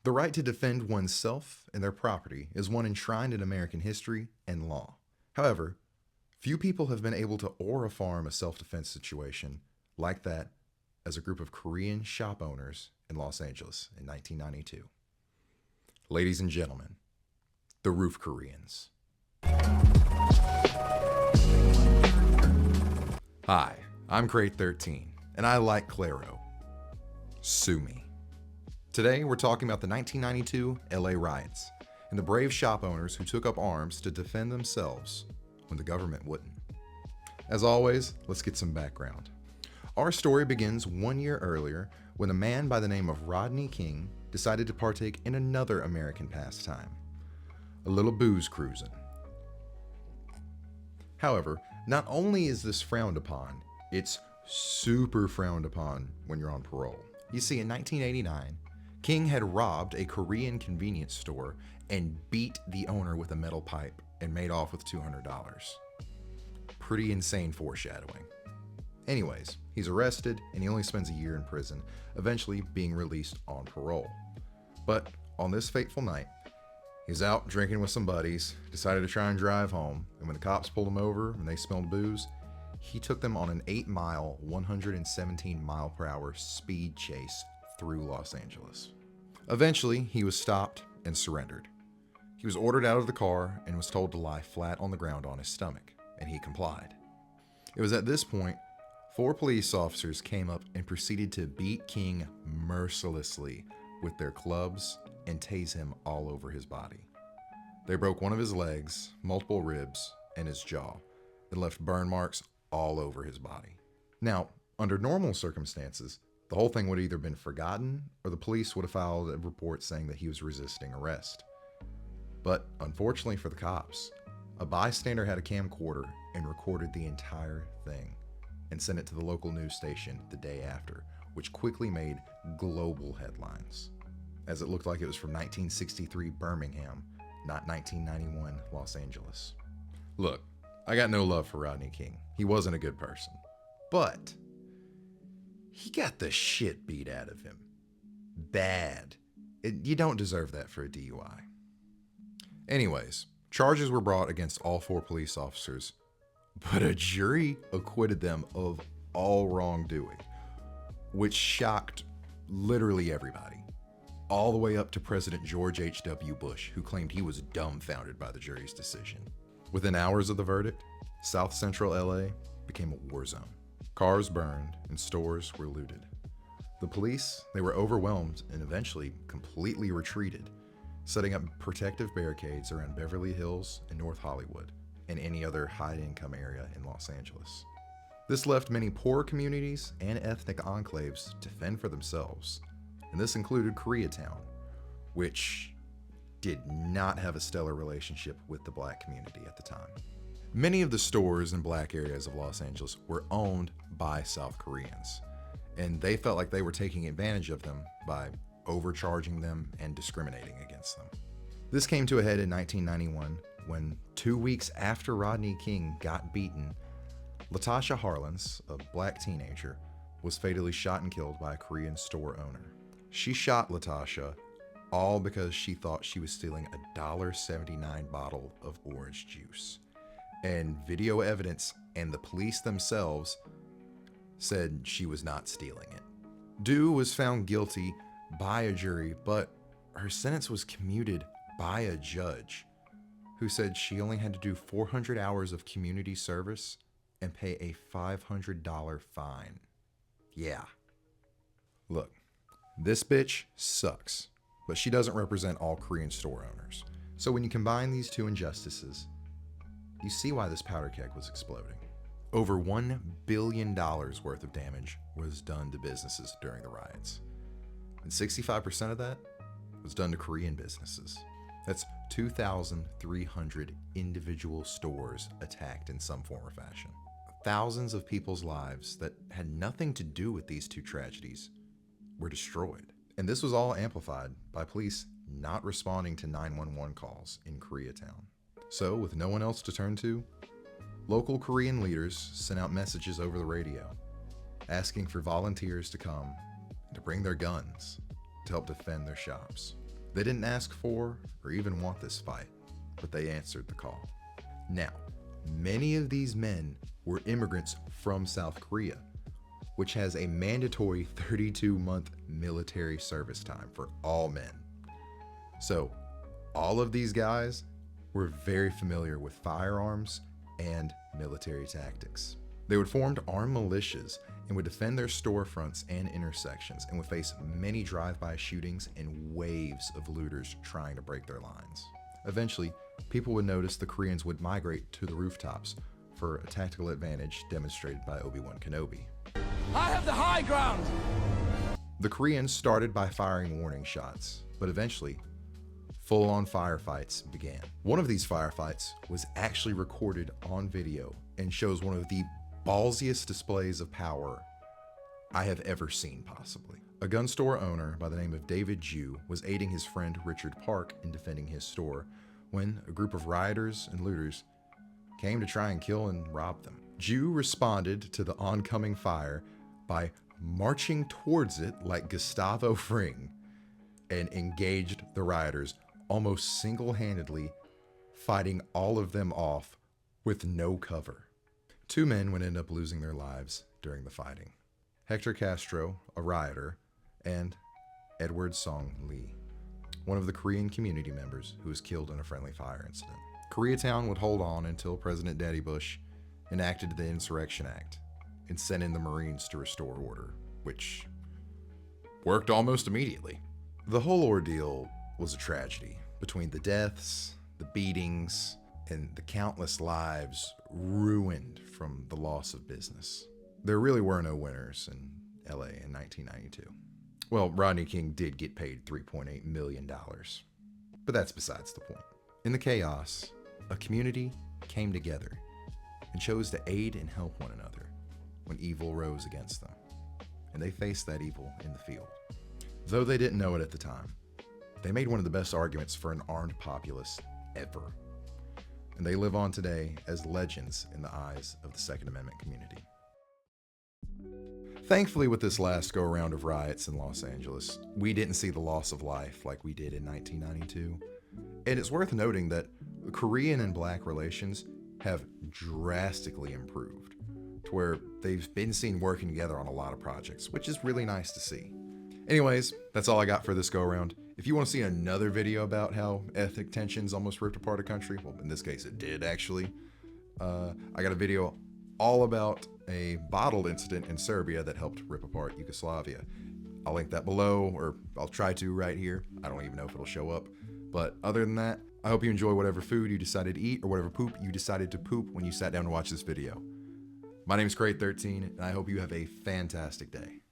The right to defend oneself and their property is one enshrined in American history and law. However, few people have been able to or-farm a self-defense situation like that as a group of Korean shop owners in Los Angeles in 1992. Ladies and gentlemen, the Roof Koreans. Hi, I'm Koreatown, and I like Claro. Sue me. Today, we're talking about the 1992 LA riots and the brave shop owners who took up arms to defend themselves when the government wouldn't. As always, let's get some background. Our story begins 1 year earlier when a man by the name of Rodney King decided to partake in another American pastime, a little booze cruising. However, not only is this frowned upon, it's super frowned upon when you're on parole. You see, in 1989, King had robbed a Korean convenience store and beat the owner with a metal pipe and made off with $200. Pretty insane foreshadowing. Anyways, he's arrested and he only spends a year in prison, eventually being released on parole. But on this fateful night, he's out drinking with some buddies, decided to try and drive home, and when the cops pulled him over and they smelled booze, he took them on an 8-mile, 117-mile-per-hour speed chase through Los Angeles. Eventually, he was stopped and surrendered. He was ordered out of the car and was told to lie flat on the ground on his stomach, and he complied. It was at this point 4 police officers came up and proceeded to beat King mercilessly with their clubs and tase him all over his body. They broke one of his legs, multiple ribs, and his jaw, and left burn marks all over his body. Now, under normal circumstances, the whole thing would have either been forgotten or the police would have filed a report saying that he was resisting arrest. But unfortunately for the cops, a bystander had a camcorder and recorded the entire thing and sent it to the local news station the day after, which quickly made global headlines, as it looked like it was from 1963 Birmingham, not 1991 Los Angeles. Look, I got no love for Rodney King. He wasn't a good person. But he got the shit beat out of him. Bad. You don't deserve that for a DUI. Anyways, charges were brought against all 4 police officers, but a jury acquitted them of all wrongdoing, which shocked literally everybody, all the way up to President George H.W. Bush, who claimed he was dumbfounded by the jury's decision. Within hours of the verdict, South Central LA became a war zone. Cars burned and stores were looted. The police, they were overwhelmed and eventually completely retreated, setting up protective barricades around Beverly Hills and North Hollywood and any other high-income area in Los Angeles. This left many poor communities and ethnic enclaves to fend for themselves, and this included Koreatown, which did not have a stellar relationship with the black community at the time. Many of the stores in black areas of Los Angeles were owned by South Koreans, and they felt like they were taking advantage of them by overcharging them and discriminating against them. This came to a head in 1991 when 2 weeks after Rodney King got beaten, Latasha Harlins, a black teenager, was fatally shot and killed by a Korean store owner. She shot Latasha all because she thought she was stealing a $1.79 bottle of orange juice. And video evidence and the police themselves said she was not stealing it. Doo was found guilty by a jury, but her sentence was commuted by a judge who said she only had to do 400 hours of community service and pay a $500 fine. Yeah. Look, this bitch sucks, but she doesn't represent all Korean store owners. So when you combine these two injustices, you see why this powder keg was exploding. Over $1 billion worth of damage was done to businesses during the riots. And 65% of that was done to Korean businesses. That's 2,300 individual stores attacked in some form or fashion. Thousands of people's lives that had nothing to do with these two tragedies were destroyed. And this was all amplified by police not responding to 911 calls in Koreatown. So, with no one else to turn to, local Korean leaders sent out messages over the radio, asking for volunteers to come and to bring their guns to help defend their shops. They didn't ask for or even want this fight, but they answered the call. Now, many of these men were immigrants from South Korea, which has a mandatory 32-month military service time for all men. So, all of these guys were very familiar with firearms and military tactics. They would form armed militias and would defend their storefronts and intersections, and would face many drive-by shootings and waves of looters trying to break their lines. Eventually, people would notice the Koreans would migrate to the rooftops for a tactical advantage demonstrated by Obi-Wan Kenobi. I have the high ground! The Koreans started by firing warning shots, but eventually, full-on firefights began. One of these firefights was actually recorded on video and shows one of the ballsiest displays of power I have ever seen, possibly. A gun store owner by the name of David Jew was aiding his friend Richard Park in defending his store when a group of rioters and looters came to try and kill and rob them. Jew responded to the oncoming fire by marching towards it like Gustavo Fring and engaged the rioters almost single-handedly, fighting all of them off with no cover. 2 men would end up losing their lives during the fighting: Hector Castro, a rioter, and Edward Song Lee, one of the Korean community members who was killed in a friendly fire incident. Koreatown would hold on until President Daddy Bush enacted the Insurrection Act and sent in the Marines to restore order, which worked almost immediately. The whole ordeal was a tragedy, between the deaths, the beatings, and the countless lives ruined from the loss of business. There really were no winners in LA in 1992. Well, Rodney King did get paid $3.8 million, but that's besides the point. In the chaos, a community came together and chose to aid and help one another when evil rose against them, and they faced that evil in the field. Though they didn't know it at the time, they made one of the best arguments for an armed populace ever, and they live on today as legends in the eyes of the Second Amendment community. Thankfully, with this last go-around of riots in Los Angeles, we didn't see the loss of life like we did in 1992. And it's worth noting that Korean and Black relations have drastically improved to where they've been seen working together on a lot of projects, which is really nice to see. Anyways, that's all I got for this go-around. If you want to see another video about how ethnic tensions almost ripped apart a country, well, in this case it did actually, I got a video all about a bottled incident in Serbia that helped rip apart Yugoslavia. I'll link that below, or I'll try to right here. I don't even know if it'll show up. But other than that, I hope you enjoy whatever food you decided to eat or whatever poop you decided to poop when you sat down to watch this video. My name is Koreatown, and I hope you have a fantastic day.